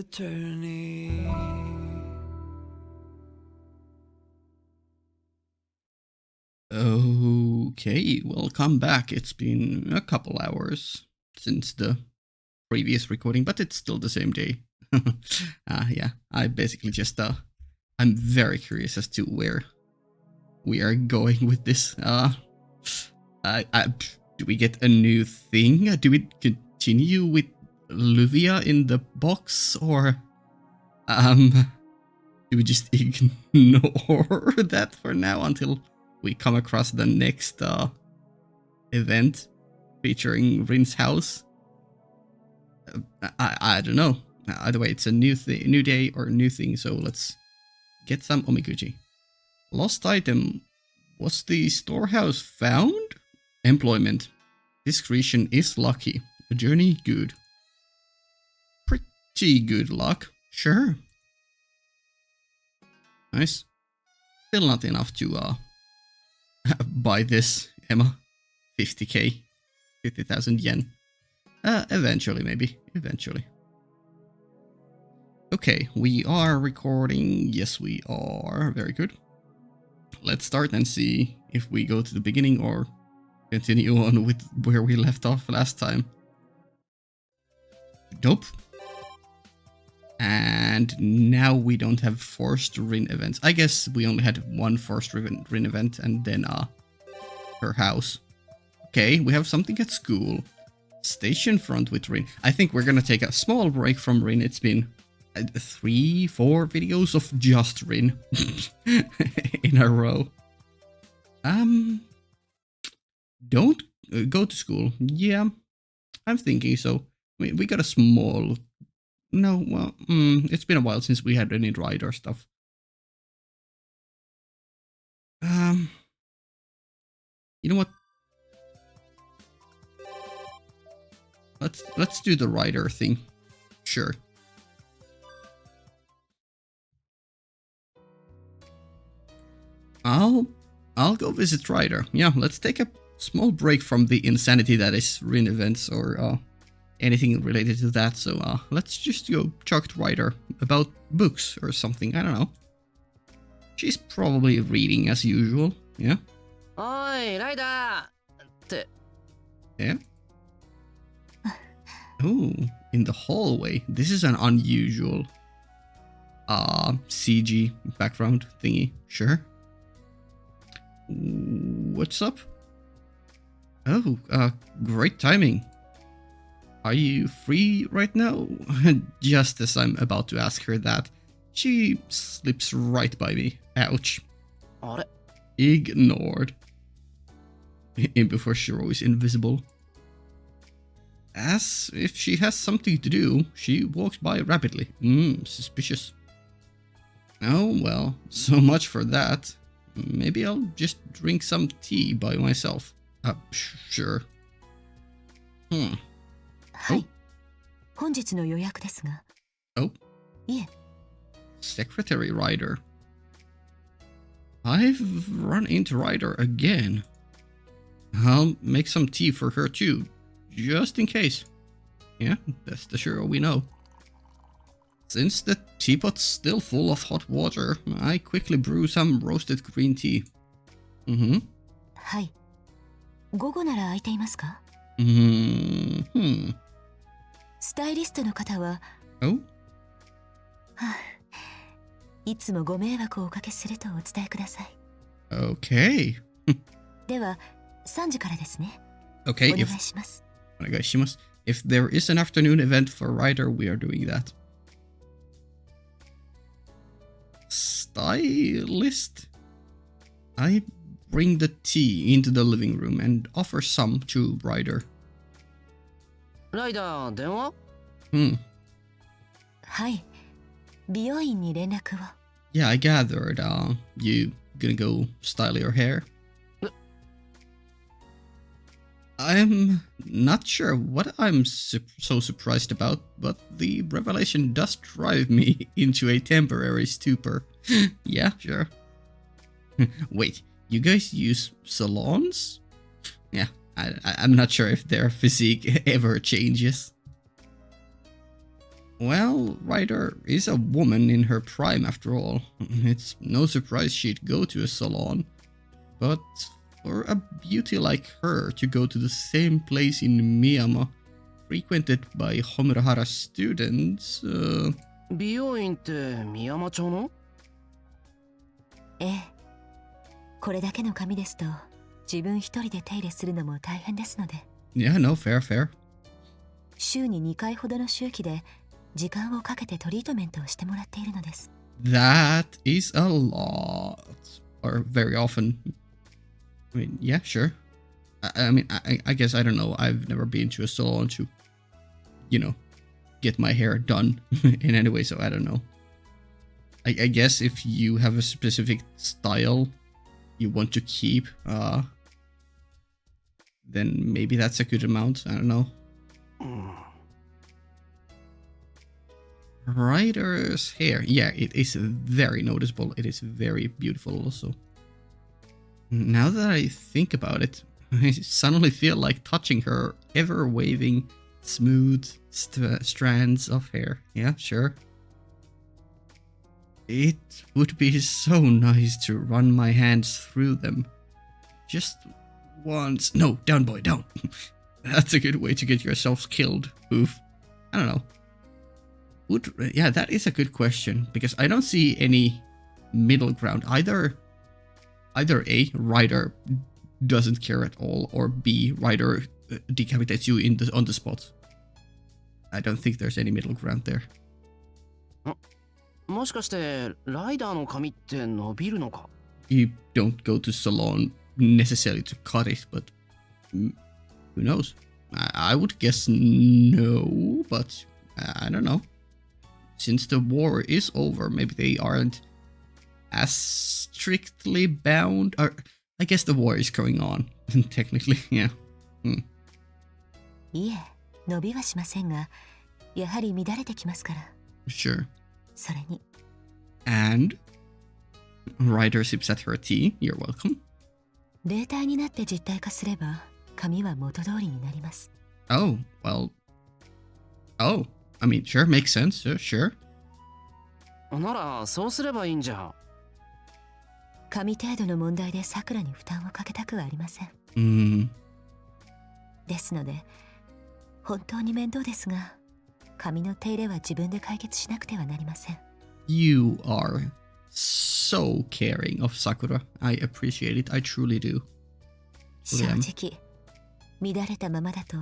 attorney. Okay, welcome back. It's been a couple hours since the previous recording, but it's still the same day. Yeah, I basically just, I'm very curious as to where we are going with this. Do we get a new thing? Do we continue with Luvia in the box, or, do we just ignore that for now until we come across the next event featuring Rin's house? I don't know. Either way, it's a new day or a new thing. So let's get some omiguchi. Lost item. Was the storehouse found? Employment. Discretion is lucky. A journey good. Pretty good luck. Sure. Nice. Still not enough to buy this, Emma. 50k. 50,000 yen. Eventually, maybe. Eventually. Okay, we are recording. Yes, we are. Very good. Let's start and see if we go to the beginning or continue on with where we left off last time. Nope. And now we don't have forced Rin events. I guess we only had one forced Rin event and then her house. Okay, we have something at school. Station front with Rin. I think we're gonna take a small break from Rin. It's been 3-4 videos of just Rin in a row. Don't go to school. Yeah, I'm thinking so. I mean, we got a small... No, well, it's been a while since we had any rider stuff. You know what? Let's do the rider thing. Sure. I'll go visit Ryder. Yeah, let's take a small break from the insanity that is Rin events or anything related to that. So let's just go talk to Ryder about books or something. I don't know. She's probably reading as usual. Yeah. Oi, Ryder! Yeah. Oh, in the hallway. This is an unusual CG background thingy. Sure. What's up? Oh, great timing. Are you free right now? Just as I'm about to ask her that, she slips right by me. Ouch. Ignored. Before Shiro is invisible. As if she has something to do, she walks by rapidly. Suspicious. Oh, well, so much for that. Maybe I'll just drink some tea by myself. Sure. Oh. 本日の予約ですが。Oh. いえ。Secretary Ryder. I've run into Ryder again. I'll make some tea for her too, just in case. Yeah, that's the Shiro we know. Since the teapot's still full of hot water, I quickly brew some roasted green tea. はい。午後なら空いていますか？スタイリストの方は、Oh? いつもご迷惑をおかけするとお伝えください。Okay. では、3時からですね。 Okay, お願いします。If there is an afternoon event for Ryder, we are doing that. Stylist? I bring the tea into the living room and offer some to Ryder. ライダー、電話？はい。美容院に連絡を。Yeah, I gathered, you gonna go style your hair? I'm not sure what I'm so surprised about, but the revelation does drive me into a temporary stupor. Yeah, sure. Wait, you guys use salons? Yeah, I'm not sure if their physique ever changes. Well, Ryder is a woman in her prime after all. It's no surprise she'd go to a salon. But for a beauty like her to go to the same place in Miyama, frequented by Homurahara students, 美容院って美山町の？ええ。これだけの髪ですと自分一人で手入れするのも大変ですので。yeah, no, fair. 週に2回ほどの周期で時間をかけてトリートメントをしてもらっているのです。That is a lot. Or very often. I mean, yeah, sure. I guess, I don't know. I've never been to a salon to, get my hair done in any way, so I don't know. I guess if you have a specific style you want to keep, then maybe that's a good amount. I don't know. Ryder's hair. Yeah, it is very noticeable. It is very beautiful also. Now that I think about it, I suddenly feel like touching her ever-waving, smooth strands of hair. Yeah, sure. It would be so nice to run my hands through them. Just once. No, down boy, down. That's a good way to get yourself killed. Oof. I don't know. Yeah, that is a good question, because I don't see any middle ground. Either A, Ryder doesn't care at all, or B, Ryder decapitates you on the spot. I don't think there's any middle ground there. もしかしてライダーの髪って伸びるのか？ You don't go to salon necessarily to cut it, but who knows? I would guess no, but I don't know. Since the war is over, maybe they aren't as strictly bound. Or I guess the war is going on, technically, yeah. いえ、伸びはしませんが、やはり乱れてきますから。Sure. それに。And Ryder sips at her tea. You're welcome. 例体になって実体化すれば、髪は元通りになります。Oh, well. Oh, I mean, sure, makes sense. Sure. ならそうすればいいんじゃ。髪程度の問題でさくらに負担をかけたくはありません。ですので、本当に面倒ですが、髪の手入れは自分で解決しなくてはなりません。You are so caring of Sakura. I appreciate it. I truly do. 正直、乱れたままだと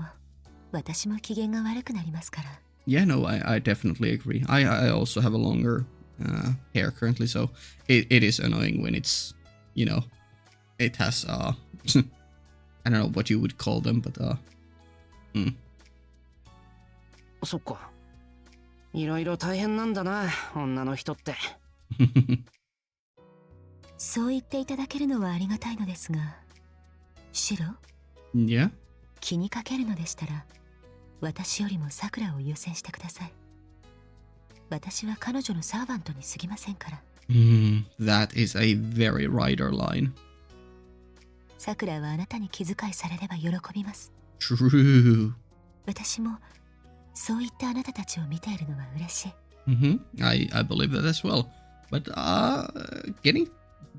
私も機嫌が悪くなりますから。Yeah, no, I definitely agree. I also have a longer hair currently, so it is annoying when it's, it has, I don't know what you would call them, but, そっか。いろいろ大変なんだな、女の人って。そう言っていただけるのはありがたいのですが、シロ？ Yeah? 気にかけるのでしたら、私よりもさくらを優先してください。私は彼女のサーバントに過ぎませんから。That is a very Ryder line. さくらはあなたに気遣いされれば喜びます。True. 私もそういったあなたたちを見ているのは嬉しい。I believe that as well. But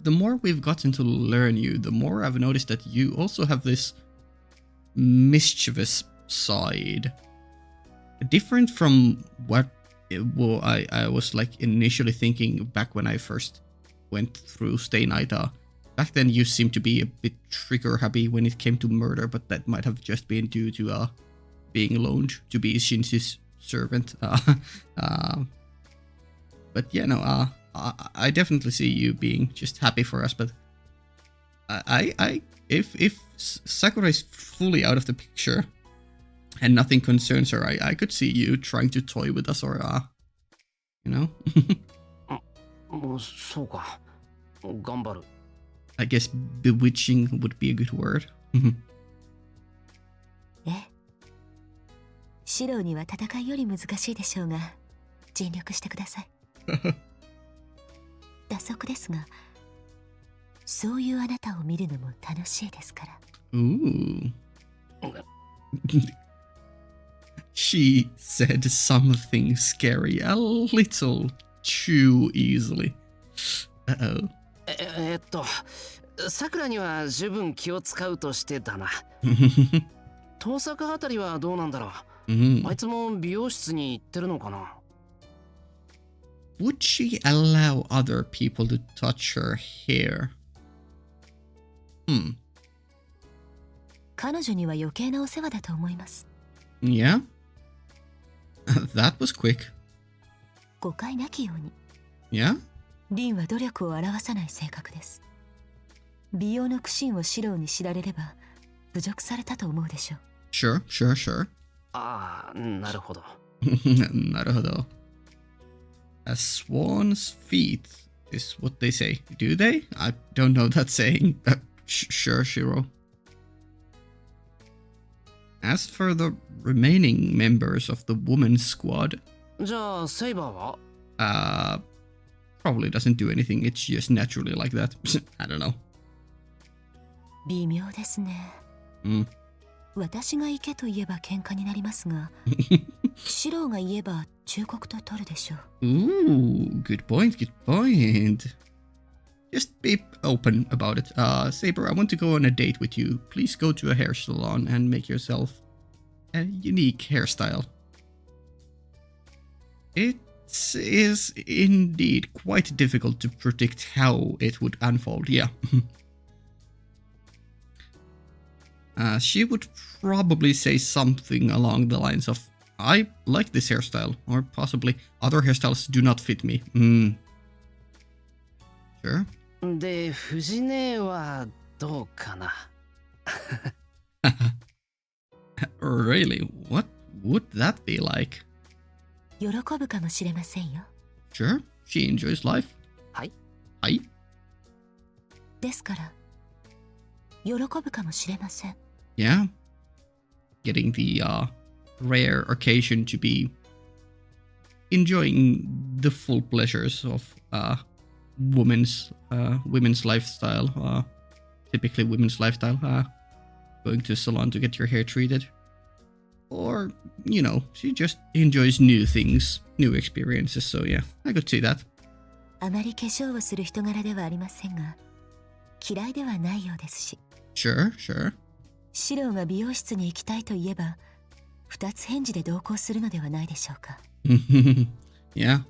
the more we've gotten to learn you, the more I've noticed that you also have this mischievous side. Different from what I was like initially thinking back when I first went through Stay Night. Back then you seemed to be a bit trigger happy when it came to murder, but that might have just been due to being loaned to be Shinshi's servant. But yeah, no, I definitely see you being just happy for us. But if Sakura is fully out of the picture and nothing concerns her, I could see you trying to toy with us, orそうか。頑張る。I guess bewitching would be a good word. ええ。シロには戦いより難しいでしょうが、尽力してください。打足ですが、そういうあなたを見るのも楽しいですから。Ooh. She said something scary a little too easily. Uh-oh. さくらには十分気を使うとしてだな。盗作あたりはどうなんだろう。あいつも美容室に行ってるのかな。Would she allow other people to touch her hair? 彼女には余計なお世話だと思います。Yeah? That was quick. 誤解なきように。Yeah? リンは努力を表さない性格です。美容の苦心をシローに知られれば侮辱されたと思うでしょう。Sure. ああ、なるほど。なるほど。A swan's feet is what they say. Do they? I don't know that saying. Sure, Shiro. As for the remaining members of the women's squad, じゃあセイバーは？ probably doesn't do anything. It's just naturally like that. I don't know. 微妙ですね。私が行けと言えば喧嘩になりますが、シローが言えば忠告と取るでしょう。Ooh, good point. Just be open about it. Saber, I want to go on a date with you. Please go to a hair salon and make yourself a unique hairstyle. It is indeed quite difficult to predict how it would unfold, yeah. She would probably say something along the lines of, I like this hairstyle, or possibly, other hairstyles do not fit me. Sure. で、藤姉はどうかな。Really? What would that be like? 喜ぶかもしれませんよ。Sure, she enjoys life. はい。ですから、喜ぶかもしれません。Yeah. Getting the rare occasion to be enjoying the full pleasures of women's lifestyle, typically women's lifestyle, going to a salon to get your hair treated, or she just enjoys new things, new experiences. So yeah, I could see that. あまり化粧をする人柄ではありませんが、嫌いではないようですし。Sure. シローが美容室に行きたいと言えば、二つ返事で同行するのではないでしょうか。Yeah. I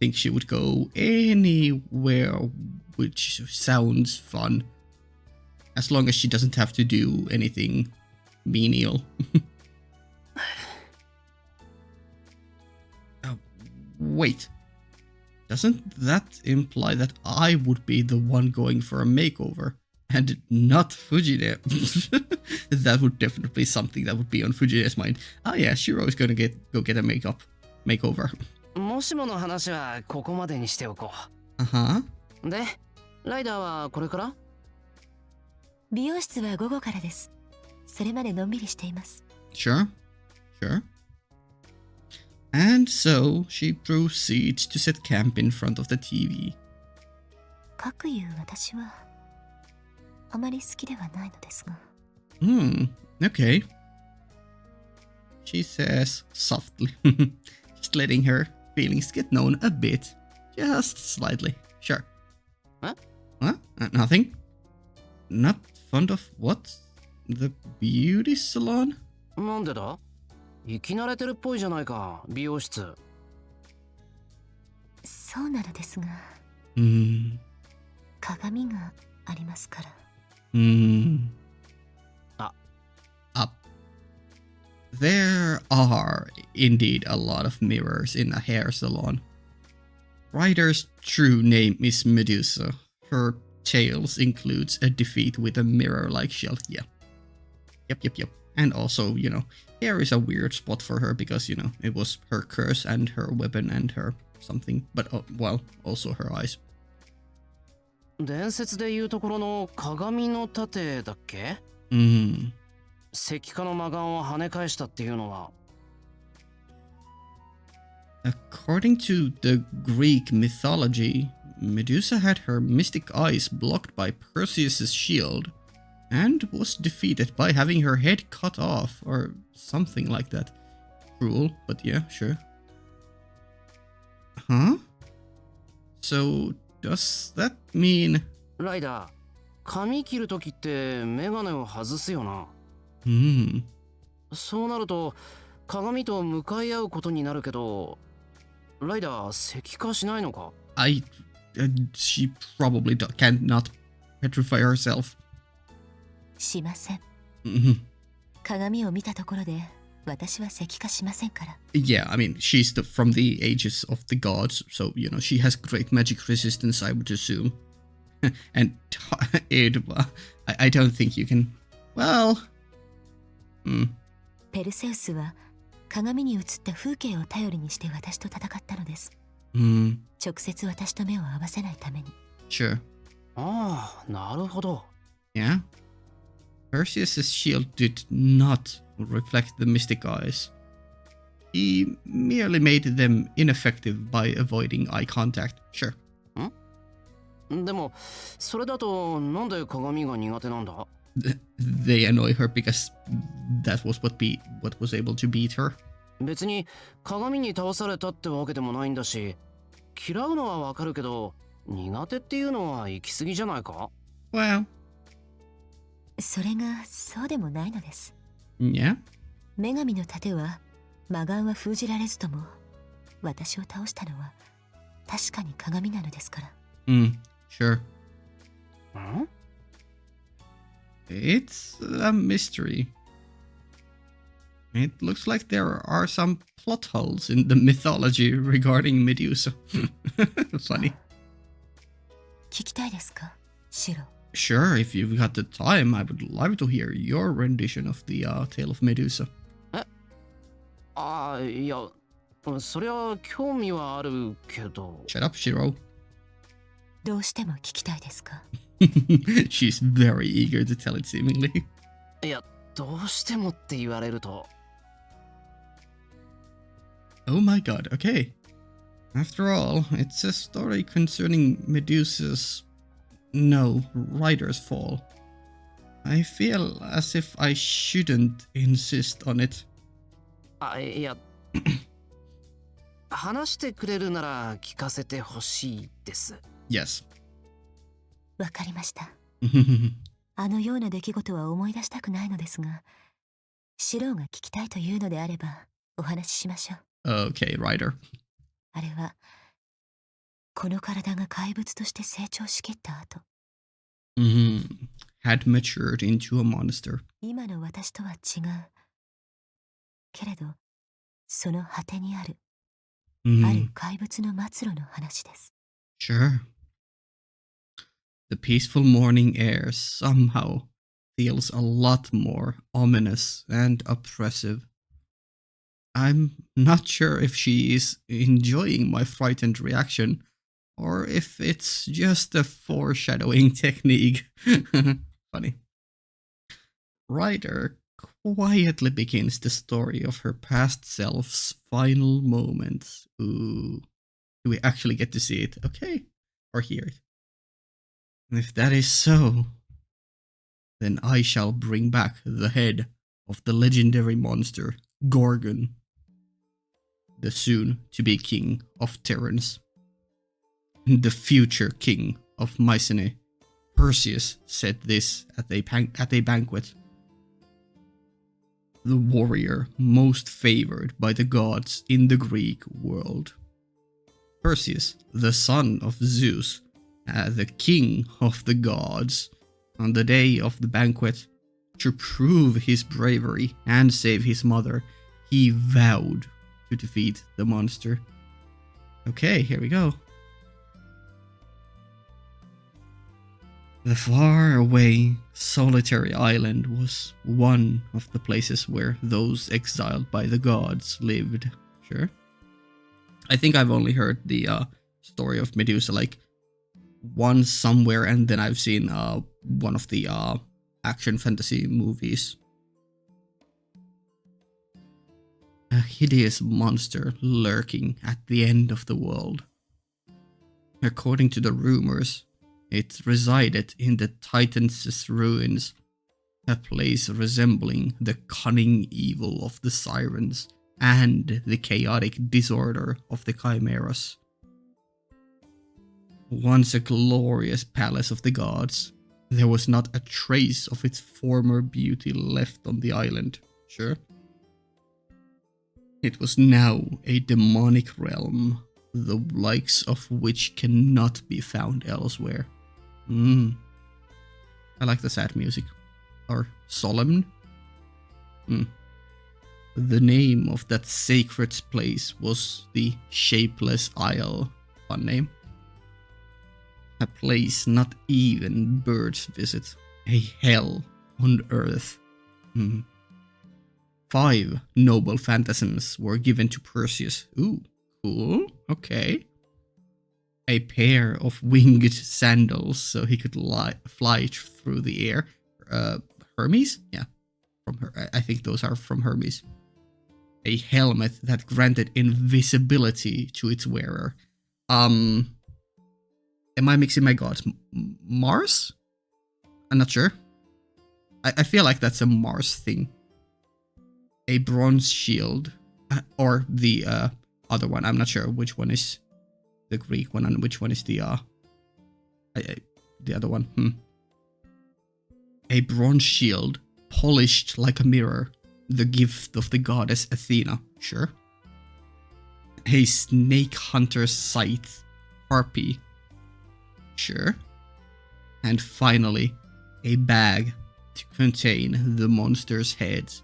think she would go anywhere which sounds fun, as long as she doesn't have to do anything menial. Wait, doesn't that imply that I would be the one going for a makeover and not Fujine? That would definitely be something that would be on Fujine's mind. Oh yeah, Shiro is gonna go get a makeover. もしもの話はここまでにしておこう。で、ライダーはこれから？美容室は午後からです。それまでのんびりしています。Sure. And so she proceeds to set camp in front of the TV. かくいう私はあまり好きではないのですが。Okay. She says softly, just letting her feelings get known a bit, just slightly. Sure. Huh? Nothing. Not fond of what? The beauty salon? なんでだ？生き慣れてるっぽいじゃないか、美容室。そうなのですが。鏡がありますから。There are indeed a lot of mirrors in a hair salon. Ryder's true name is Medusa. Her tales includes a defeat with a mirror-like shell. Yeah. Yep. And also, hair is a weird spot for her because, it was her curse and her weapon and her something. But, also her eyes. 伝説でいうところの鏡の盾だっけ？石化の魔眼を跳ね返したっていうのは。According to the Greek mythology, Medusa had her mystic eyes blocked by Perseus' shield and was defeated by having her head cut off or something like that. cruel, but yeah, sure. Huh? So, does that mean... ライダー、髪切るときってメガネを外すよな。Hmm. そうなると鏡と向かい合うことになるけど、ライダー石化しないのか？ She probably cannot petrify herself. しません。 Mhm. 鏡を見たところで私は石化しませんから。 Yeah, I mean, she's from the ages of the gods, so, you know, she has great magic resistance, I would assume. And I don't think you can... Well... ペルセウスは鏡に映った風景を頼りにして私と戦ったのです。直接私と目を合わせないために。Sure. ああ、なるほど。Yeah. Perseus's shield did not reflect the mystic eyes. He merely made them ineffective by avoiding eye contact. Sure. でもそれだとなんで鏡が苦手なんだ？ They annoy her because that was what was able to beat her. 別に鏡に倒されたってわけでもないんだし、嫌うのはわかるけど苦手っていうのは行き過ぎじゃないか？ Well, それがそうでもないのです。 yeah. 女神の盾は魔眼は封じられずとも私を倒したのは確かに鏡なのですから。 Sure. ん？ It's a mystery. It looks like there are some plot holes in the mythology regarding Medusa. Funny. 聞きたいですか、シロ？ Sure, if you've got the time, I would love to hear your rendition of the tale of Medusa. ああ、いや、そりゃ興味はあるけど。Shut up, Shiro. どうしても聞きたいですか？ She's very eager to tell it, seemingly. いや、どうしてもって言われると。Oh my god, okay. After all, it's a story concerning Medusa's... No, Rider's fall. I feel as if I shouldn't insist on it. あ、いや、話してくれるなら聞かせてほしいです。Yes. わかりました。あのような出来事は思い出したくないのですが、シローが聞きたいというのであればお話ししましょう。Okay, Rider. あれはこの体が怪物として成長しきった後、Had matured into a monster. 今の私とは違う。けれど、その果てにある、ある怪物の末路の話です。Sure. The peaceful morning air somehow feels a lot more ominous and oppressive. I'm not sure if she is enjoying my frightened reaction or if it's just a foreshadowing technique. Funny. Ryder quietly begins the story of her past self's final moments. Ooh. Do we actually get to see it? Okay. Or hear it? And if that is so, then I shall bring back the head of the legendary monster, Gorgon, the soon-to-be king of Terrans. The future king of Mycenae, Perseus, said this at a banquet. The warrior most favored by the gods in the Greek world. Perseus, the son of Zeus, the king of the gods, on the day of the banquet, to prove his bravery and save his mother, he vowed to defeat the monster. Okay, here we go. The faraway, solitary island was one of the places where those exiled by the gods lived. Sure. I think I've only heard the story of Medusa like once somewhere, and then I've seen one of the action fantasy movies. A hideous monster lurking at the end of the world. According to the rumors, it resided in the Titans' ruins, a place resembling the cunning evil of the sirens and the chaotic disorder of the chimeras. Once a glorious palace of the gods, there was not a trace of its former beauty left on the island. Sure. It was now a demonic realm, the likes of which cannot be found elsewhere. I like the sad music. Or solemn. The name of that sacred place was the Shapeless Isle. Fun name. A place not even birds visit. A hell on earth. 5 noble phantasms were given to Perseus. Ooh, cool. Okay. A pair of winged sandals so he could fly through the air. Hermes? Yeah. From her. I think those are from Hermes. A helmet that granted invisibility to its wearer. Am I mixing my gods? Mars? I'm not sure. I feel like that's a Mars thing. A bronze shield. Or the other one. I'm not sure which one is the Greek one and which one is the other one. A bronze shield, polished like a mirror. The gift of the goddess Athena. Sure. A snake hunter's scythe. Harpy. Sure. And finally, a bag to contain the monster's heads.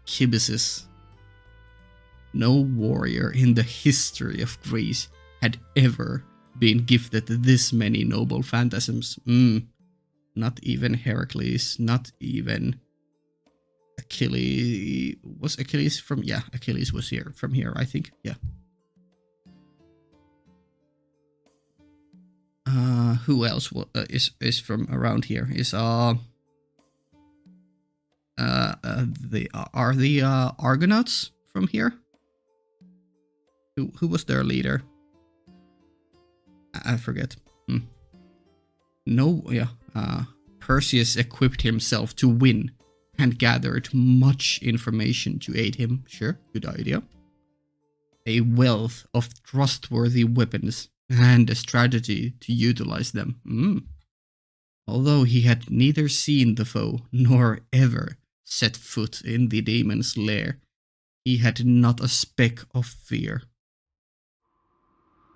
Kibises. No warrior in the history of Greece had ever been gifted this many noble phantasms. Not even Heracles, not even Achilles. Was Achilles from? Yeah, Achilles was here. From here, I think. Yeah. Who else is from around here? Is the Argonauts from here? Who was their leader? I forget. No, yeah. Perseus equipped himself to win and gathered much information to aid him. Sure, good idea. A wealth of trustworthy weapons and a strategy to utilize them. Although he had neither seen the foe nor ever set foot in the demon's lair, he had not a speck of fear.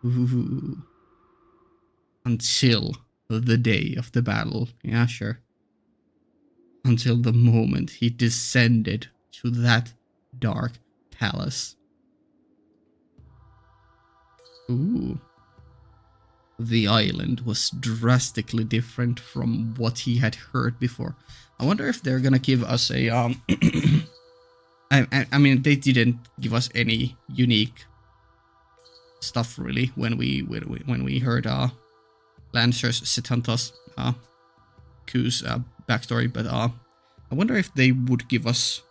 Ooh. Until the day of the battle. Yeah, sure. Until the moment he descended to that dark palace. Ooh. The island was drastically different from what he had heard before. I wonder if they're gonna give us a I mean, they didn't give us any unique stuff really when we heard Lancer's Sitantas Ku's backstory, but I wonder if they would give us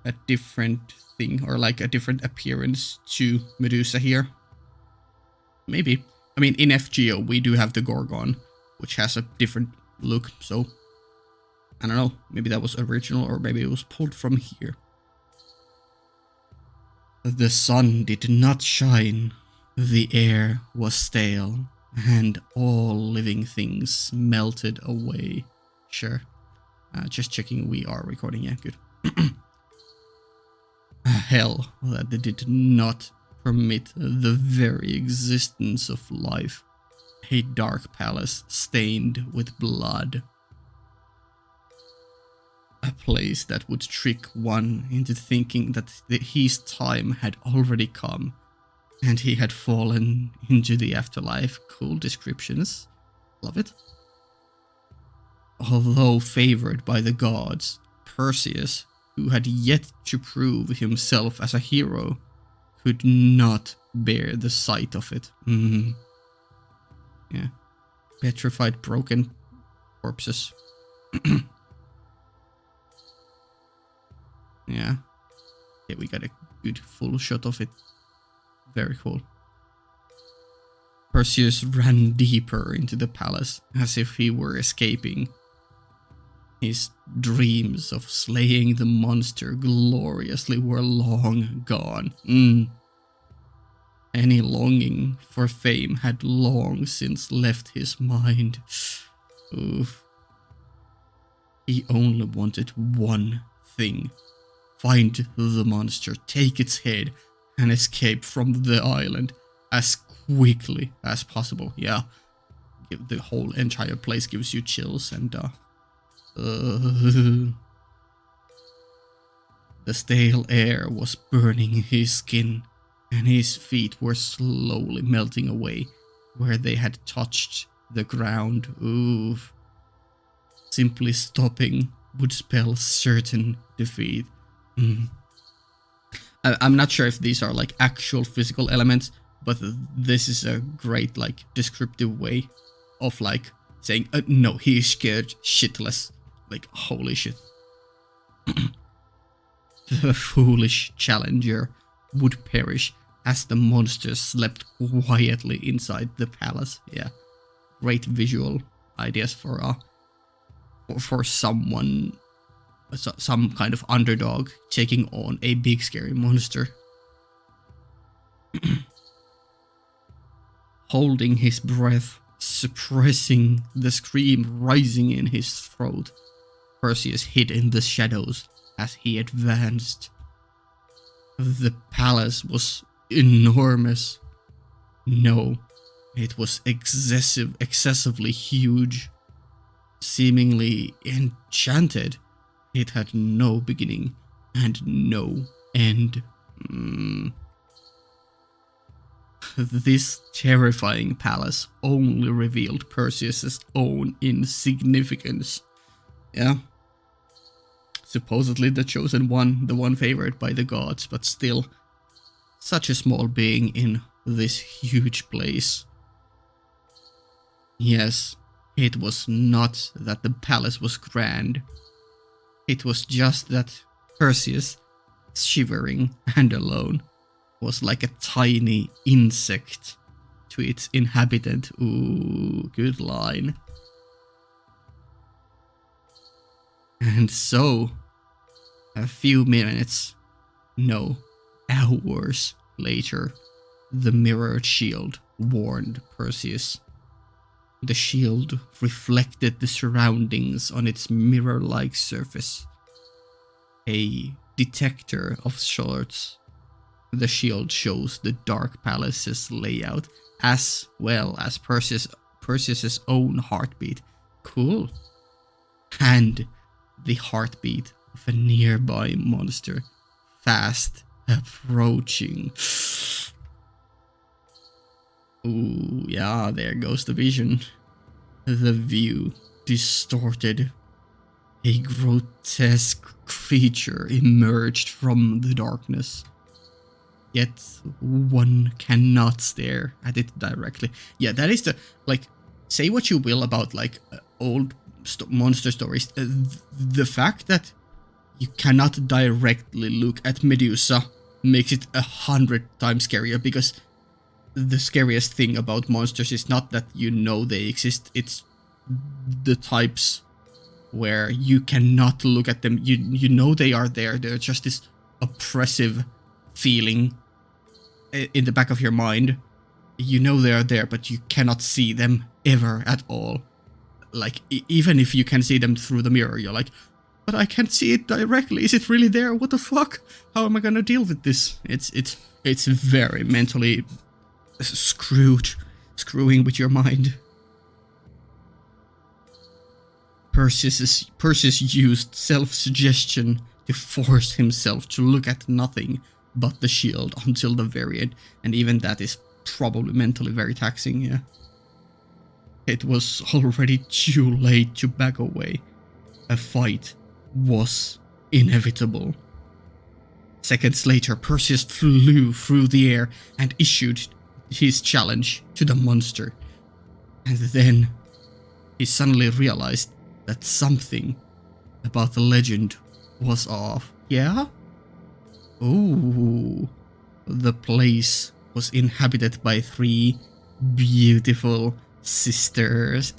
a different thing or like a different appearance to Medusa here. Maybe. I mean, in FGO we do have the Gorgon, which has a different look, so I don't know. Maybe that was original or maybe it was pulled from here. The sun did not shine, the air was stale, and all living things melted away. Sure. Just checking we are recording. Yeah, good. Hell that did not permit the very existence of life. A dark palace stained with blood. A place that would trick one into thinking that his time had already come and he had fallen into the afterlife. Cool descriptions. Love it. Although favored by the gods, Perseus, who had yet to prove himself as a hero, could not bear the sight of it. Yeah. Petrified, broken corpses. Yeah. Yeah, we got a good full shot of it. Very cool. Perseus ran deeper into the palace, as if he were escaping. His dreams of slaying the monster gloriously were long gone. Any longing for fame had long since left his mind. Oof. He only wanted one thing. Find the monster, take its head, and escape from the island as quickly as possible. Yeah, the whole entire place gives you chills, and the stale air was burning his skin, and his feet were slowly melting away where they had touched the ground. Oof. Simply stopping would spell certain defeat. I'm not sure if these are like actual physical elements, but this is a great like descriptive way of like saying, no, he is scared shitless. Like, holy shit. The foolish challenger would perish as the monster slept quietly inside the palace. Yeah, great visual ideas for someone, some kind of underdog taking on a big scary monster. Holding his breath, suppressing the scream rising in his throat, Perseus hid in the shadows as he advanced. The palace was enormous. No, it was excessively huge. Seemingly enchanted, it had no beginning and no end. This terrifying palace only revealed Perseus's own insignificance. Yeah. Supposedly the chosen one, the one favored by the gods, but still, such a small being in this huge place. Yes, it was not that the palace was grand. It was just that Perseus, shivering and alone, was like a tiny insect to its inhabitant. Ooh, good line. And so, a few minutes, no, hours later, the mirrored shield warned Perseus. The shield reflected the surroundings on its mirror-like surface. A detector of sorts. The shield shows the Dark Palace's layout, as well as Perseus's own heartbeat. Cool. And the heartbeat of a nearby monster, fast approaching. Ooh, yeah, there goes the vision. The view distorted. A grotesque creature emerged from the darkness. Yet one cannot stare at it directly. Yeah, that is the, like, say what you will about, like, old monster stories. The fact that you cannot directly look at Medusa makes it 100 times scarier, because the scariest thing about monsters is not that you know they exist, it's the types where you cannot look at them. You know they are there. They're just this oppressive feeling in the back of your mind. You know they are there, but you cannot see them ever at all. Like, even if you can see them through the mirror, you're like, but I can't see it directly. Is it really there? What the fuck? How am I gonna deal with this? It's very mentally screwing with your mind. Perseus used self-suggestion to force himself to look at nothing but the shield until the very end, and even that is probably mentally very taxing, yeah. It was already too late to back away. A fight was inevitable. Seconds later, Perseus flew through the air and issued his challenge to the monster. And then he suddenly realized that something about the legend was off. Yeah? Ooh. The place was inhabited by 3 beautiful sisters.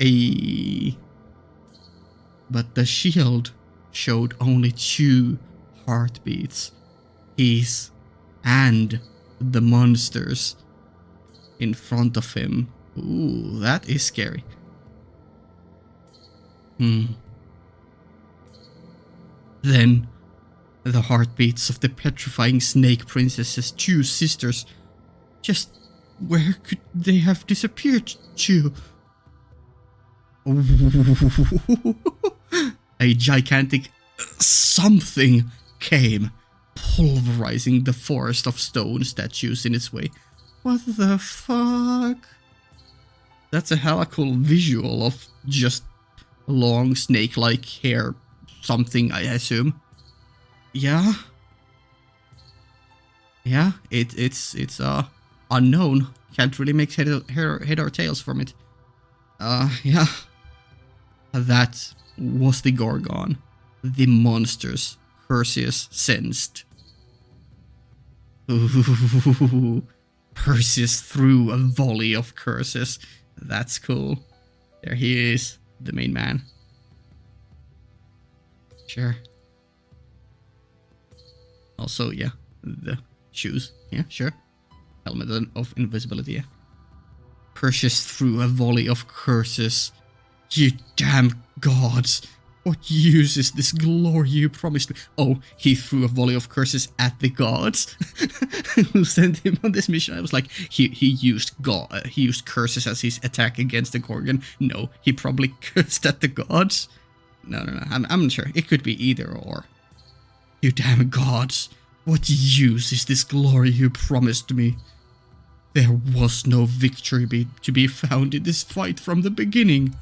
but the shield showed only 2 heartbeats. His and the monsters in front of him. Ooh, that is scary. Then the heartbeats of the petrifying Snake Princess's 2 sisters. Just where could they have disappeared to? A gigantic something came, pulverizing the forest of stone statues in its way. What the fuck? That's a hella cool visual of just long snake-like hair something, I assume. Yeah, it's unknown. Can't really make head or tails from it. Yeah. That was the Gorgon. The monsters Perseus sensed. Ooh, Perseus threw a volley of curses. That's cool. There he is, the main man. Sure. Also, yeah, the shoes. Yeah, sure. Helmet of invisibility, yeah. Perseus threw a volley of curses. You damn gods! What use is this glory you promised me? Oh, he threw a volley of curses at the gods who sent him on this mission. I was like, he used curses as his attack against the Gorgon. No, he probably cursed at the gods. No. I'm not sure. It could be either or. You damn gods! What use is this glory you promised me? There was no victory to be found in this fight from the beginning.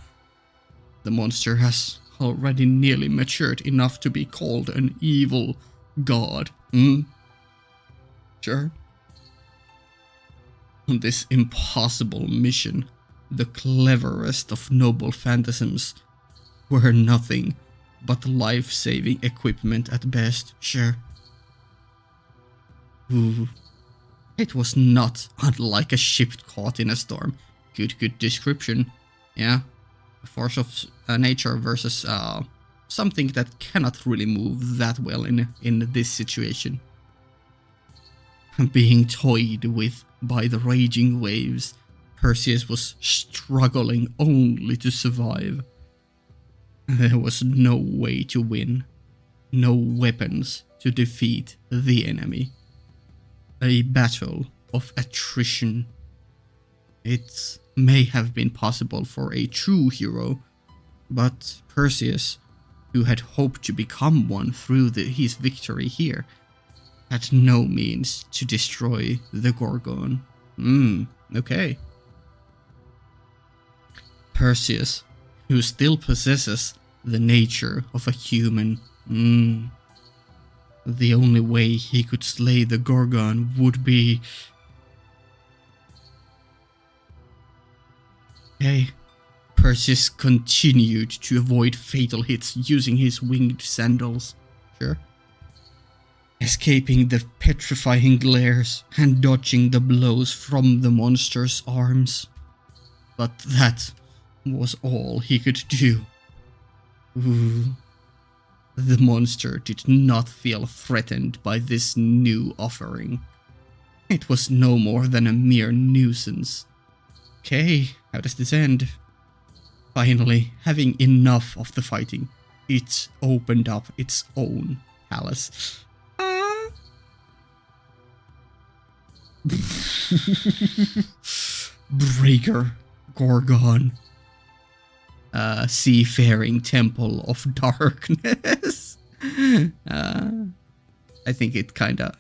The monster has already nearly matured enough to be called an evil god. Sure. On this impossible mission, the cleverest of noble phantasms were nothing but life-saving equipment at best. Sure. Ooh. It was not unlike a ship caught in a storm. Good description. Yeah. A force of nature versus something that cannot really move that well in this situation. Being toyed with by the raging waves, Perseus was struggling only to survive. There was no way to win, no weapons to defeat the enemy. A battle of attrition. It may have been possible for a true hero, but Perseus, who had hoped to become one through his victory here, had no means to destroy the Gorgon. Okay. Perseus, who still possesses the nature of a human. The only way he could slay the Gorgon would be... Okay. Perseus continued to avoid fatal hits using his winged sandals. Sure. Escaping the petrifying glares and dodging the blows from the monster's arms. But that was all he could do. Ooh. The monster did not feel threatened by this new offering. It was no more than a mere nuisance. Okay, how does this end? Finally, having enough of the fighting, it opened up its own palace. Breaker, Gorgon. Seafaring Temple of Darkness. I think it's kinda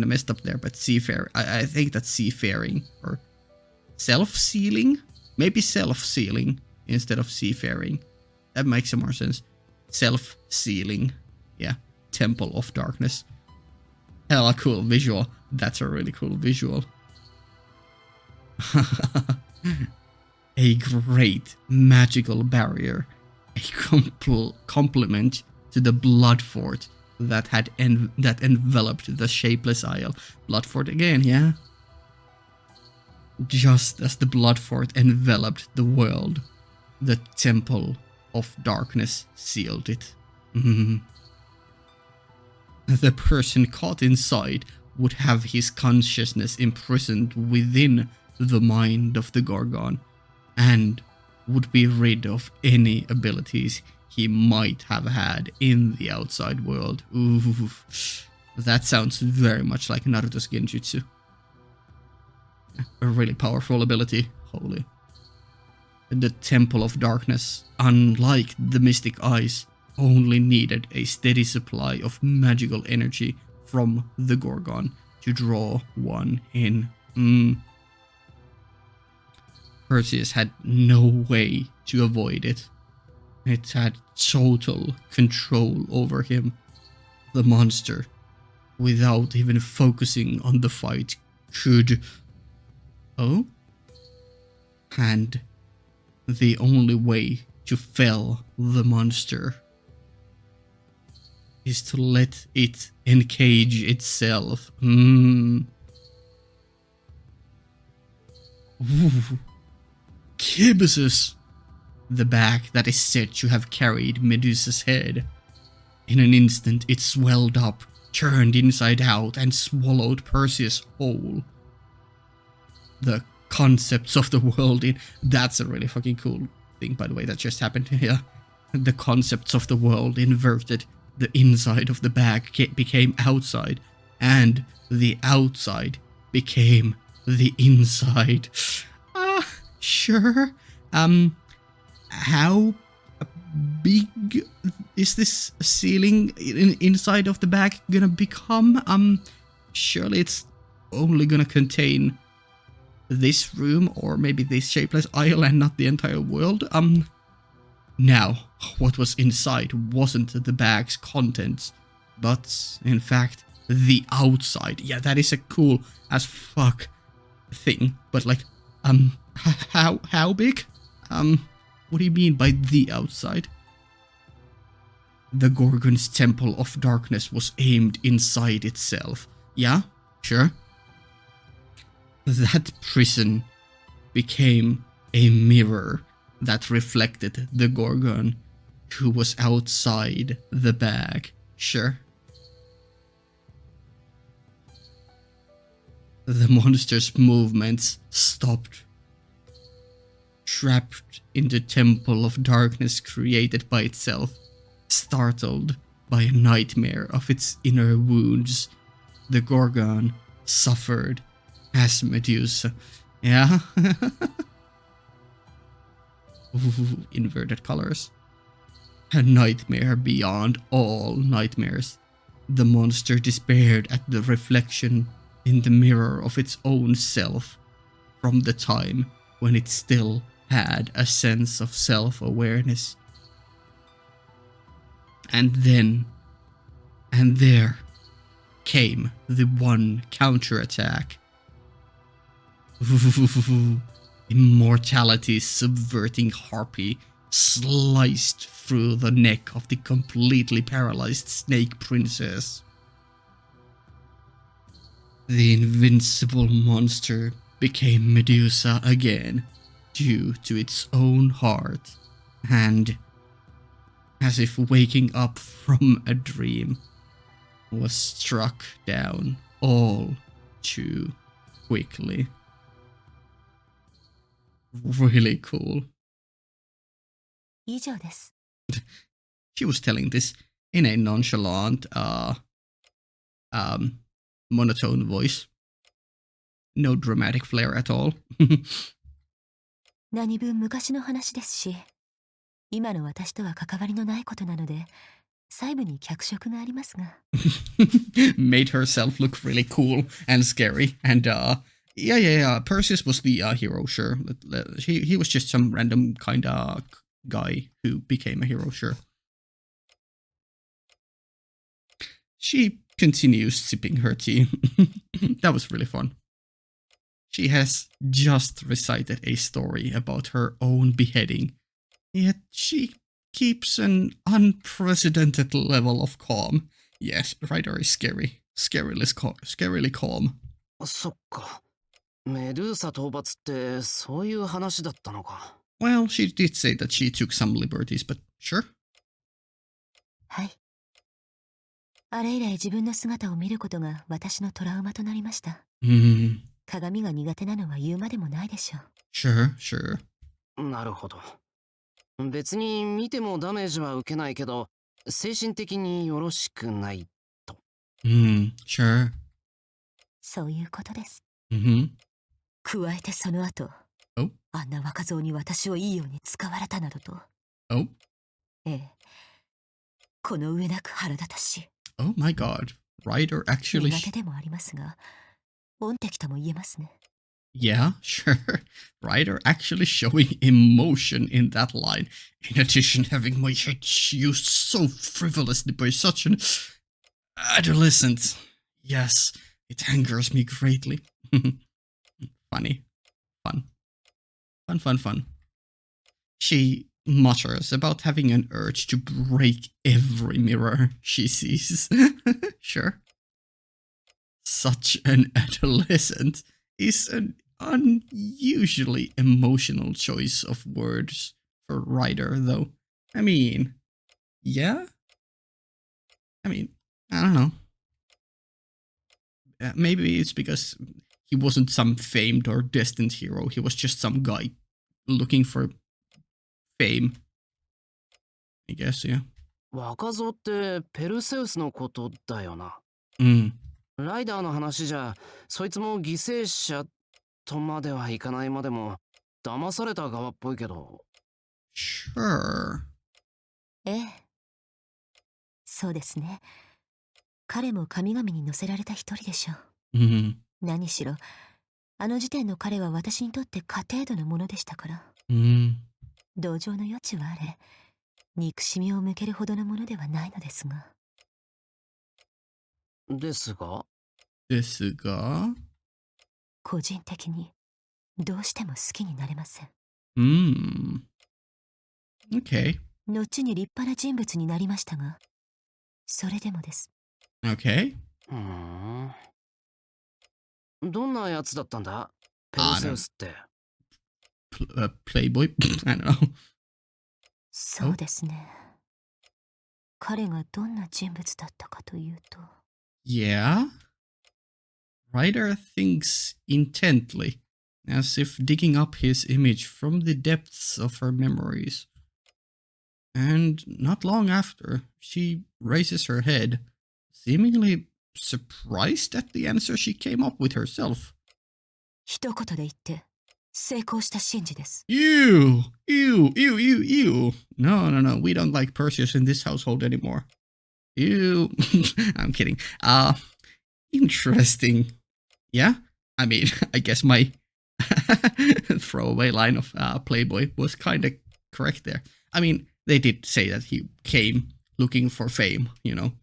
messed up there, but seafaring. I think that's seafaring or self-sealing. Maybe self-sealing instead of seafaring. That makes some more sense. Self-sealing. Yeah. Temple of Darkness. Hella cool visual. That's a really cool visual. A great magical barrier. A complement to the blood fort that had enveloped the shapeless isle. Blood fort again, yeah? Just as the blood fort enveloped the world, the temple of darkness sealed it. The person caught inside would have his consciousness imprisoned within the mind of the Gorgon, and would be rid of any abilities he might have had in the outside world. Ooh, that sounds very much like Naruto's Genjutsu. A really powerful ability, holy. The Temple of Darkness, unlike the Mystic Eyes, only needed a steady supply of magical energy from the Gorgon to draw one in. Perseus had no way to avoid it. It had total control over him. The monster, without even focusing on the fight, could... Oh? And the only way to fell the monster is to let it encage itself. Ooh. Kibusus, the bag that is said to have carried Medusa's head. In an instant, it swelled up, turned inside out, and swallowed Perseus whole. The concepts of the world in... That's a really fucking cool thing, by the way, that just happened here. The concepts of the world inverted. The inside of the bag became outside, and the outside became the inside. Sure. How big is this ceiling inside of the bag gonna become? Surely it's only gonna contain this room, or maybe this shapeless isle, and not the entire world. Now, what was inside wasn't the bag's contents, but in fact the outside. Yeah, that is a cool as fuck thing, but like, how big? What do you mean by the outside? The Gorgon's Temple of Darkness was aimed inside itself. Yeah, sure. That prison became a mirror that reflected the Gorgon, who was outside the bag. Sure. The monster's movements stopped. Trapped in the Temple of Darkness created by itself, startled by a nightmare of its inner wounds, the Gorgon suffered as Medusa. Yeah? Ooh, inverted colors. A nightmare beyond all nightmares. The monster despaired at the reflection in the mirror of its own self from the time when it still had a sense of self-awareness. And then, and there came the one counterattack. Immortality's subverting harpy sliced through the neck of the completely paralyzed snake princess. The invincible monster became Medusa again, due to its own heart, and, as if waking up from a dream, was struck down all too quickly. Really cool. 以上です。 She was telling this in a nonchalant, monotone voice. No dramatic flair at all. 何分昔の話ですし、今の私とは関わりのないことなので、細部に脚色がありますが。Made herself look really cool and scary, and yeah. Perseus was the hero, sure. He was just some random kind of guy who became a hero, sure. She continues sipping her tea. That was really fun. She has just recited a story about her own beheading, yet she keeps an unprecedented level of calm. Yes, writer is scary. Scarily calm. そっか。メドゥーサ討伐ってそういう話だったのか。Well, she did say that she took some liberties, but sure. はい。あれ以来自分の姿を見ることが私のトラウマとなりました。鏡が苦手なのは言うまでもないでしょう。Sure, sure. なるほど。別に見てもダメージは受けないけど、精神的によろしくないと。Sure. そういうことです。Mm-hmm. 加えてその後、Oh? あんな若造に私をいいように使われたなどと。Oh? ええ。この上なく腹立たしい。Oh my god. Ryder actually... 苦手でもありますが、恩敵とも言えますね。Yeah, sure. Ryder actually showing emotion in that line. In addition, having my head used so frivolously by such an adolescent. Yes, it angers me greatly. Funny. Fun. Fun, fun, fun. She mutters about having an urge to break every mirror she sees. Sure. Such an adolescent is an unusually emotional choice of words for Ryder, though. I mean, yeah? I mean, I don't know. Maybe it's because he wasn't some famed or destined hero. He was just some guy looking for fame. I guess, yeah. 若造ってペルセウスのことだよな。ライダーの話じゃ、そいつも犠牲者とまではいかないまでも、騙された側っぽいけど。Sure. ええ。そうですね。彼も神々に乗せられた一人でしょう。何しろ、あの時点の彼は私にとって家程度のものでしたから。同情の余地はあれ、憎しみを向けるほどのものではないのですが。ですが個人的にどうしても好きになれません。Okay. 後に立派な人物になりましたが、それでもです。Okay. どんなやつだったんだペルセウスって。Playboy? I don't know. そうですね。彼がどんな人物だったかというと。Yeah? Ryder thinks intently, as if digging up his image from the depths of her memories. And not long after, she raises her head, seemingly surprised at the answer she came up with herself. 一言で言って、成功した神事です。Ew! No, we don't like Perseus in this household anymore. Ew. I'm kidding. Interesting. Yeah? I mean, I guess my throwaway line of Playboy was kind of correct there. I mean, they did say that he came looking for fame, you know.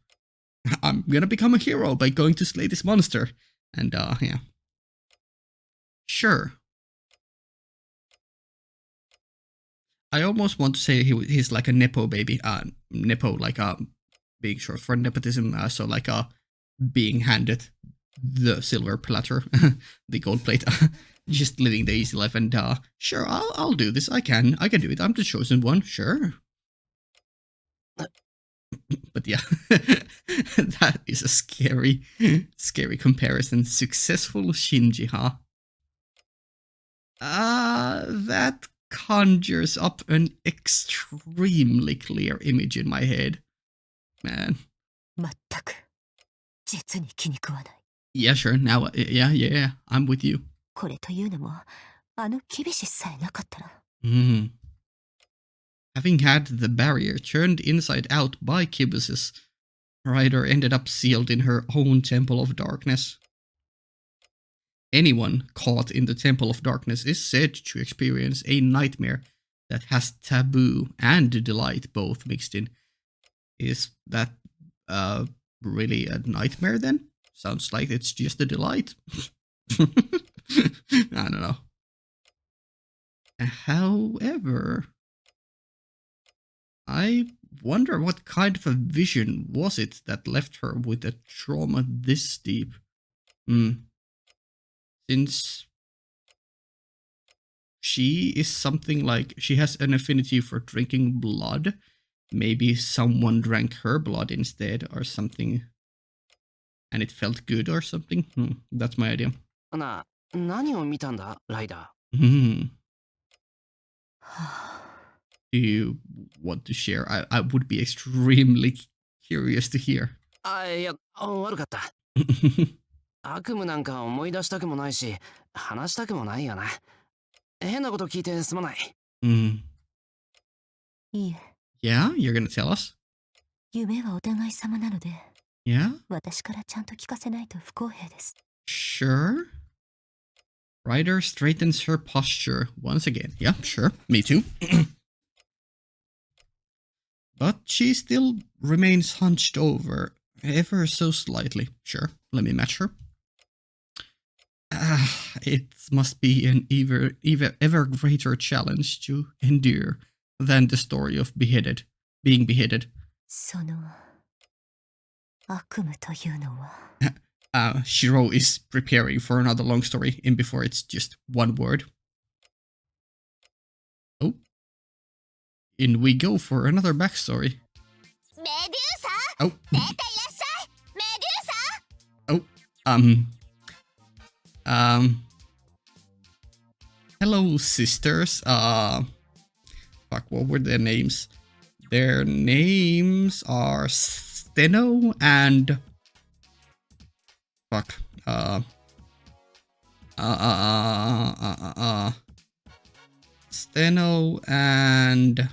I'm gonna become a hero by going to slay this monster. And, yeah. Sure. I almost want to say he's like a Nepo baby. Nepo, like, being short for nepotism, so like, being handed the silver platter, the gold plate, just living the easy life, and sure, I'll do this. I can do it. I'm the chosen one, sure. But yeah, that is a scary comparison. Successful Shinji, huh? That conjures up an extremely clear image in my head, man. 全く実に気に食わない。Yeah, sure. Now, yeah, I'm with you. これというのも、あのキビシさえなかったら。Having had the barrier turned inside out by Kibuses, Ryder ended up sealed in her own Temple of Darkness. Anyone caught in the Temple of Darkness is said to experience a nightmare that has taboo and delight both mixed in. Is that really a nightmare then? Sounds like it's just a delight. I don't know. However, I wonder what kind of a vision was it that left her with a trauma this deep. Since she is something like she has an affinity for drinking blood. Maybe someone drank her blood instead or something. And it felt good or something. That's my idea. 何を見たんだ、ライダ Do you want to share? I would be extremely curious to hear. ー。いや、悪かった。悪夢なんか思い出したくもないし、話したくもないよな。変なこと聞いてすまない。いいえ。Yeah, you're gonna tell us? 夢はお互い様なので、Yeah? 私からちゃんと聞かせないと不公平です。Sure. Ryder straightens her posture once again. Yeah, sure. Me too. But she still remains hunched over, ever so slightly. Sure, let me match her. It must be an ever greater challenge to endure than the story of being beheaded. その悪夢というのは Shiro is preparing for another long story in before it's just one word. Oh. In we go for another backstory. Medusa! Oh. 出ていらっしゃい Medusa! Oh. Hello, sisters. Fuck, what were their names? Their names are Steno and... Fuck. Steno and...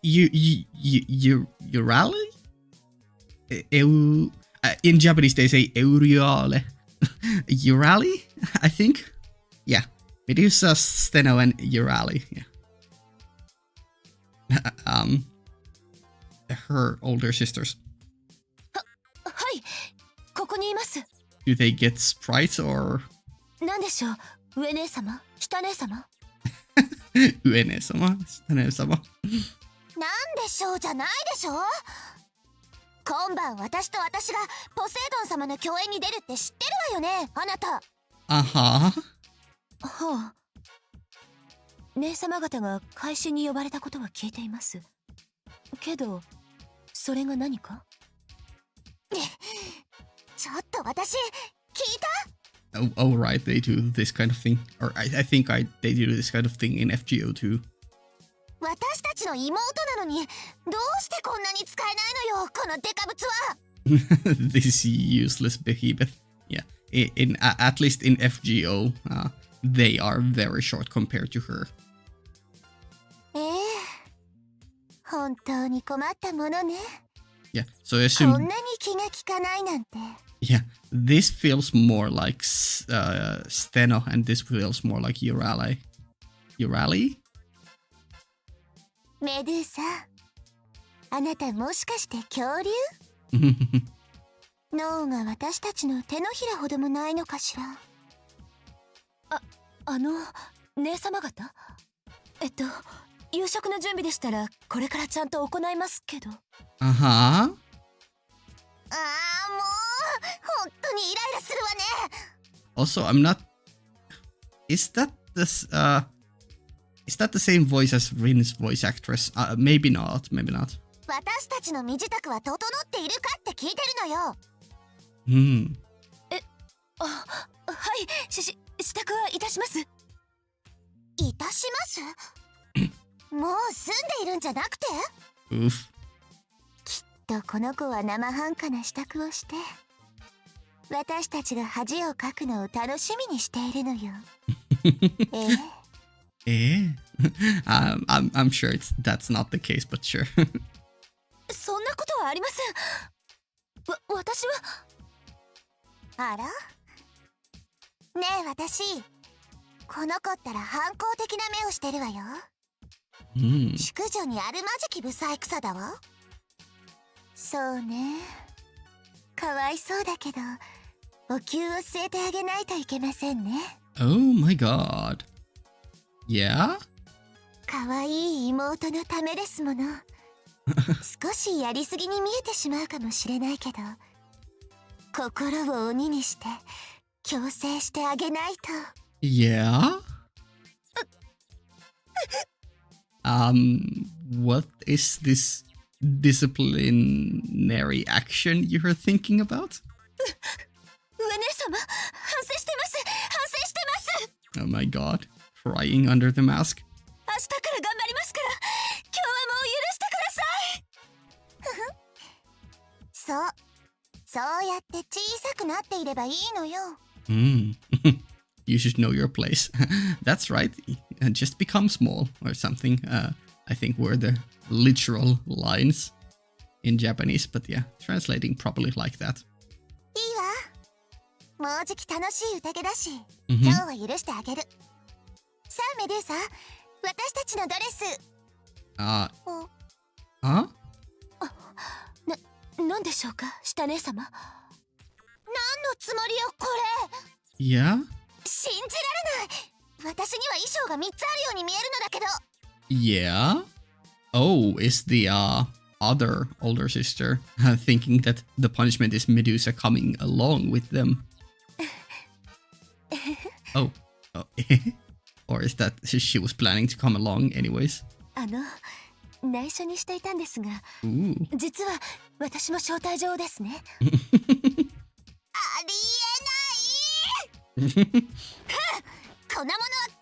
You rally? In Japanese they say Euriale. Urali, I think. Yeah. Medusa, Steno, and Urali. Yeah. Her older sisters. はい、ここにいます。 Do they get sprites or? 何でしょう、上姉様、下姉様。上姉様、下姉様。なんでしょうじゃないでしょう。今晩私と私がポセイドン様の共演に出るって知ってるわよね、あなた。はあ。姉様方が会心に呼ばれたことは聞いています。けど、それが何か？ちょっと私、聞いた？ Oh, right, they do this kind of thing. Or I think they do this kind of thing in FGO too. 私たちの妹なのに、どうしてこんなに使えないのよ、このデカブツは。This useless behemoth. Yeah, at least in FGO, they are very short compared to her. 本当に困ったものね。Yeah, so I assume. こんなに気が利かないなんて。Yeah, this feels more like Steno, and this feels more like Urali. Urali? メドゥーサ、あなたもしかして恐竜？脳が私たちの手のひらほどもないのかしら。姉様方？夕食の準備でしたらこれからちゃんと行いますけど。Uh-huh. もう本当にイライラするわね。Also, I'm not. Is that the same voice as Rin's voice actress? Maybe not. Maybe not. 私たちの身支度は整っているかって聞いてるのよ。はい、支度はいたします。いたします？もう住んでいるんじゃなくて？ Oof. きっとこの子は生半可な支度をして、私たちが恥をかくのを楽しみにしているのよ。I'm sure that's not the case, but sure. そんなことはありません。私は。あら？ねえ私、この子ったら反抗的な目をしてるわよ。淑女にあるまじき不細工だわ。そうね。かわいそうだけど、お灸を据えてあげないといけませんね。Oh my god. Yeah? かわいい妹のためですもの。少しやりすぎに見えてしまうかもしれないけど、心を鬼にして強制してあげないと。Yeah? What is this disciplinary action you're thinking about? 上姉様、反省してます。反省してます。 Oh my god. Crying under the mask. 明日から頑張りますから、今日はもう許してください。そうやって小さくなっていればいいのよ。You should know your place. That's right. Just become small or something. I think were the literal lines in Japanese, but yeah, translating probably like that. いいわ。もうじき楽しい宴だし、今日は許してあげる。さあメデューサ、私たちのドレス。なんでしょうか、下姉様。何のつもりよ、これ。Yeah? 信じられない。私には衣装が3つあるように見えるのだけど。Yeah? Oh, is the other older sister thinking that the punishment is Medusa coming along with them? Oh. Or is that she was planning to come along anyways? 内緒にしていたんですが、実は私も招待状ですね。ありえない。こんなものはこ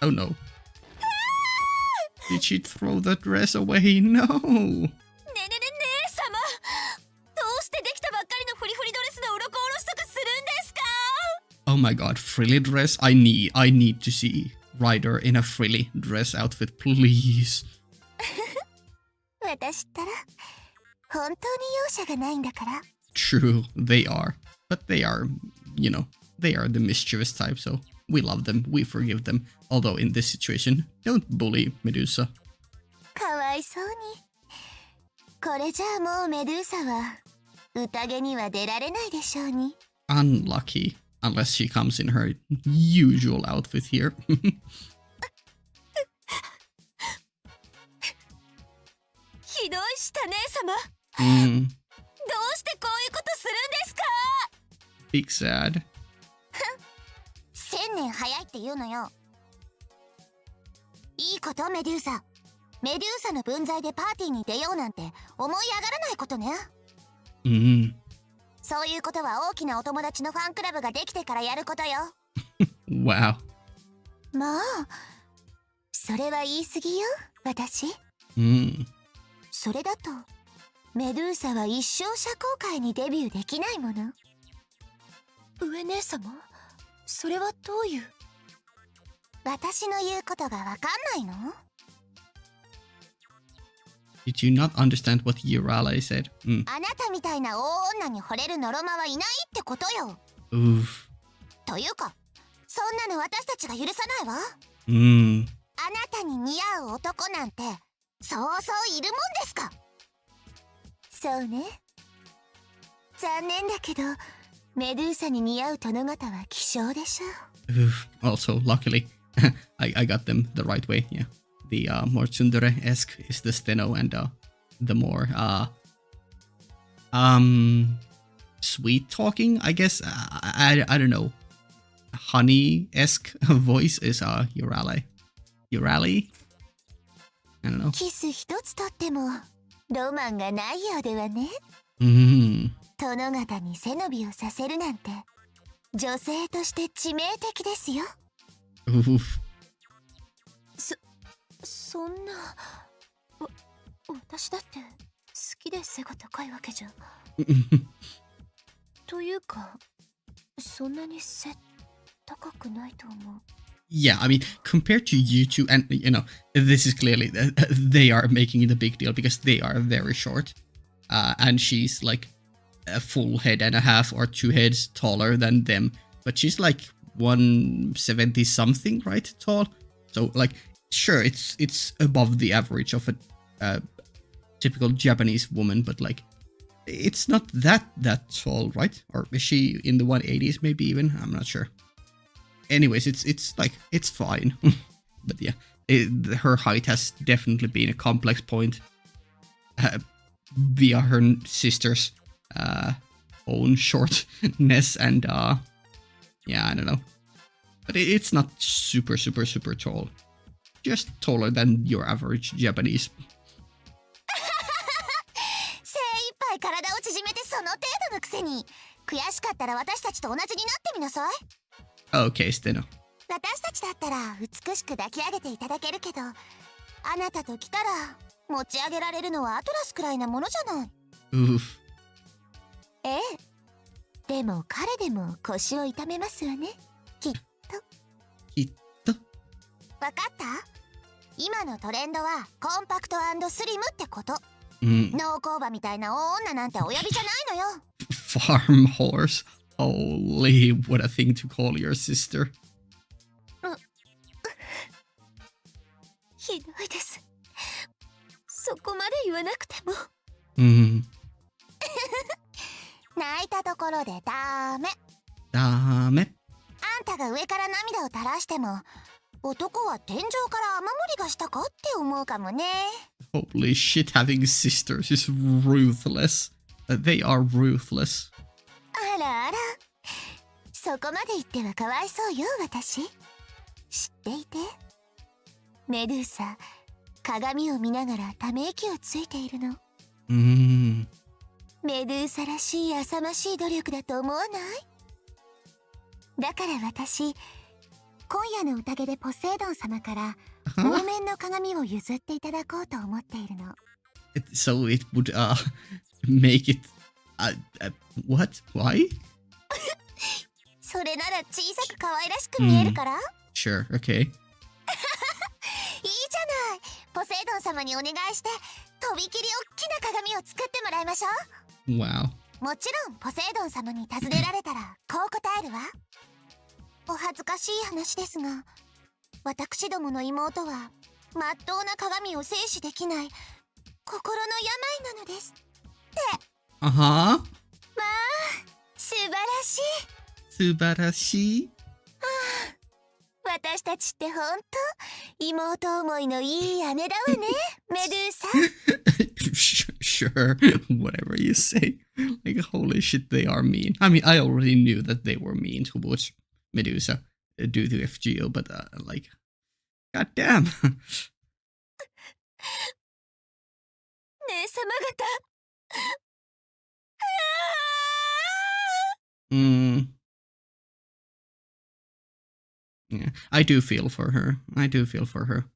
うよ。Oh no. Did she throw the dress away? No. ねえねえねえ姉様、どうしてできたばっかりのフリフリドレスの鱗おろしとかするんですか？ Oh my god, frilly dress? I need to see Ryder in a frilly dress outfit, please. 私ったら本当に容赦がないんだから。 True, they are. But they are, they are the mischievous type, so we love them, we forgive them. Although in this situation, don't bully Medusa. かわいそうに。これじゃあもうメドゥーサは宴には出られないでしょうに。Unlucky, unless she comes in her usual outfit here. ひどい下姉様。どうしてこういうことするんですか？ Big sad. 1000年早いって言うのよ。いいことメデューサ。メデューサの分際でパーティーに出ようなんて思い上がらないことね。そういうことは大きなお友達のファンクラブができてからやることよ。Wow. もうそれは言い過ぎよ、私。それだとメドゥーサは一生社交界にデビューできないもの。上姉様、それはどういう？私の言うことがわかんないの？ Did you not understand what Urale said? あなたみたいな大女に惚れるノロマはいないってことよ。というか、そんなの私たちが許さないわ。あなたに似合う男なんてそうそういるもんですか？そうね。残念だけどメドゥーサに似合う殿方は希少でしょ。Also, luckily, I got them the right way. Yeah, the more tsundere-esque is the steno, and the more sweet talking, I guess. I don't know. Honey-esque voice is Urale. Urale? I don't know. キス一つとってもロマンがないようではね。殿方に背伸びをさせるなんて女性として致命的ですよ。そんな私だって好きで背が高いわけじゃというかそんなに背高くないと思う。Yeah, I mean, compared to you two, and this is clearly they are making it a big deal because they are very short, and she's like a full head and a half or 2 heads taller than them, but she's like 170 something, right? Tall. So like, sure, it's above the average of a typical Japanese woman, but like, it's not that tall, right? Or is she in the 180s maybe even? I'm not sure. Anyways, it's like, it's fine. But yeah, her height has definitely been a complex point. via her sister's own shortness and yeah, I don't know. But it's not super tall. Just taller than your average Japanese. 精一杯体を縮めてその程度のくせに、悔しかったら私たちと同じになってみなさい。Okay, Steno. 私たちだったら美しく抱き上げていただけるけど、あなたと来たら持ち上げられるのはアトラスくらいなものじゃない。Oof. ええ。でも彼でも腰を痛めますわね。きっと。わかった？今のトレンドはコンパクト&スリムってこと。農工場みたいな大女なんてお呼びじゃないのよ。Farm horse. Holy, what a thing to call your sister. ひどいです。そこまで言わなくても。泣いたところでダメ。ダメ。あんたが上から涙を垂らしても、男は天井から雨漏りがしたかって思うかもね。Holy shit, having sisters is ruthless. They are ruthless. あらあら。そこまで言ってはかわいそうよ、私。知っていて。メドゥーサ、鏡を見ながらため息をついているの。メドゥーサらしい浅ましい努力だと思わない？だから私、今夜の宴でポセイドン様から方面の鏡を譲っていただこうと思っているの。So it would make it what? Why? それなら小さく可愛らしく見えるから？ Sure, okay. いいじゃない。ポセイドン様にお願いしてとびきり大きな鏡を作ってもらいましょう。 Wow. もちろんポセイドン様に尋ねられたらこう答えるわ。お恥ずかしい話ですが、私どもの妹はまっとうな鏡を制止できない心の病なのですって。まあ素晴らしい。素晴らしい。私たちってほんと妹思いのいい姉だわね、メドゥーサ。Sure, whatever you say. Like, holy shit, they are mean. I mean, I already knew that they were mean towards Medusa due to FGO, but like, goddamn. 姉様方。Yeah, I do feel for her. I do feel for her.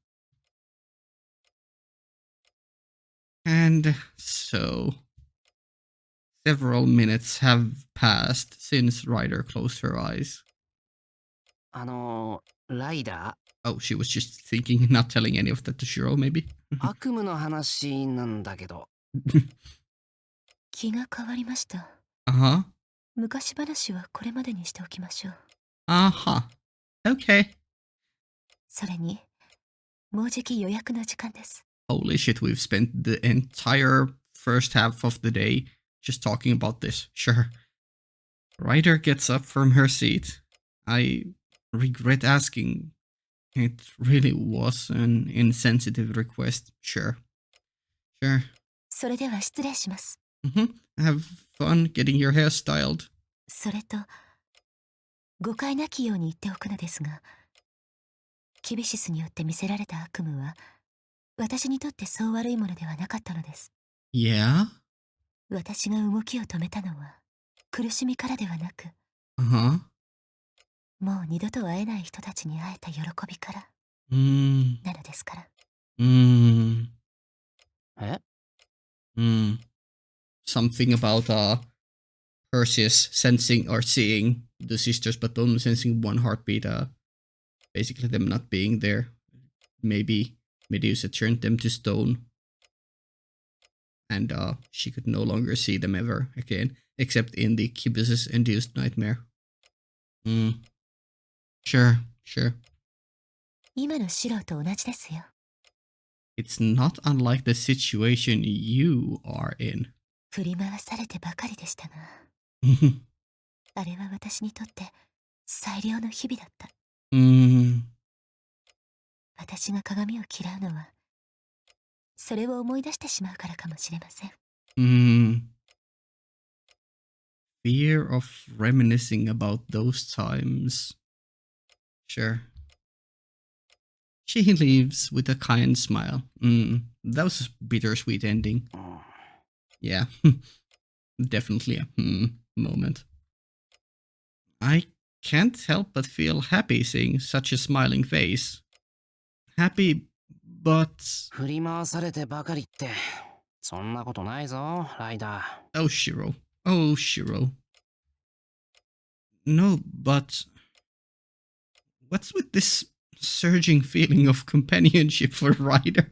And so, several minutes have passed since Ryder closed her eyes. ライダー Oh, she was just thinking, not telling any of that to Shiro, maybe? 悪夢の話なんだけど。気が変わりました。昔話はこれまでにしておきましょう。Okay. それに、もうじき予約の時間です。Holy shit, we've spent the entire first half of the day just talking about this. Sure. Ryder gets up from her seat. I regret asking. It really was an insensitive request. Sure. それでは失礼します。Have fun getting your hair styled. それと、誤解なきように言っておくのですが、キビシスによって見せられた悪夢は、私にとってそう悪いものではなかったのです。Yeah? 私が動きを止めたのは、苦しみからではなく、もう二度と会えない人たちに会えた喜びから、なのですから。Something about Perseus sensing or seeing the sisters, but only sensing one heartbeat. Basically them not being there. Maybe Medusa turned them to stone. And she could no longer see them ever again, except in the Kibus's-induced nightmare. Sure. 今のシロと同じですよ。It's not unlike the situation you are in. 振り回されてばかりでしたが、あれは私にとって最良の日々だった。私が鏡を嫌うのは、それを思い出してしまうからかもしれません。Fear of reminiscing about those times. Sure. She leaves with a kind smile. That was a bittersweet ending. Yeah. Definitely a moment. I can't help but feel happy seeing such a smiling face. Happy, but... 振り回されてばかりって、そんなことないぞ、ライダー。Oh, Shiro. Oh, Shiro. No, but... What's with this surging feeling of companionship for Ryder?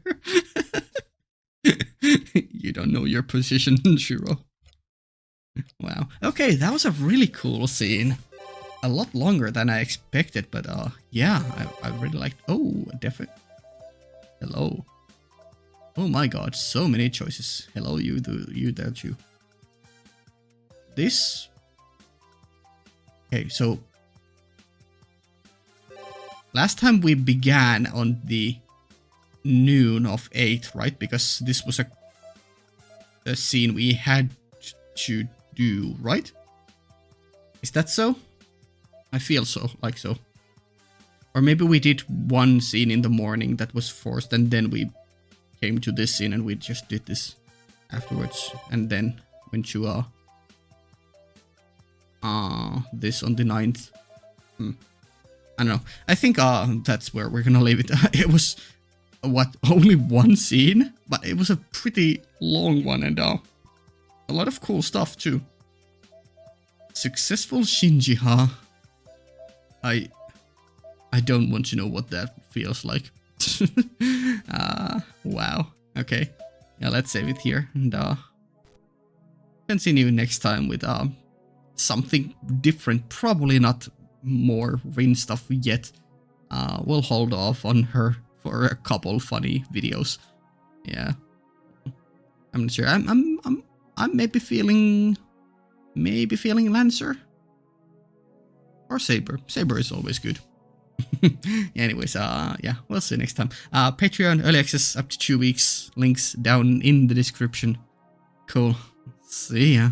You don't know your position, Shiro. Wow. Okay, that was a really cool scene. A lot longer than I expected, but yeah, I really liked... Oh, definitely. Hello. Oh my god, so many choices. Hello, you that you. This... Okay, so... Last time we began on the noon of 8, right? Because this was a scene we had to do, right? Is that so? I feel so, like so. Or maybe we did one scene in the morning that was forced, and then we came to this scene and we just did this afterwards, and then went to this on the 9th. I don't know. I think that's where we're gonna leave it. It was what, only one scene, but it was a pretty long one, and a lot of cool stuff too. Successful Shinji, huh? I don't want to know what that feels like. Wow. Okay. Yeah, let's save it here and continue next time with something different. Probably not more Rin stuff yet. We'll hold off on her for a couple funny videos. Yeah. I'm not sure. I'm maybe feeling Lancer or Saber. Saber is always good. Anyways, yeah, we'll see you next time. Patreon early access up to 2 weeks. Links down in the description. Cool. See ya.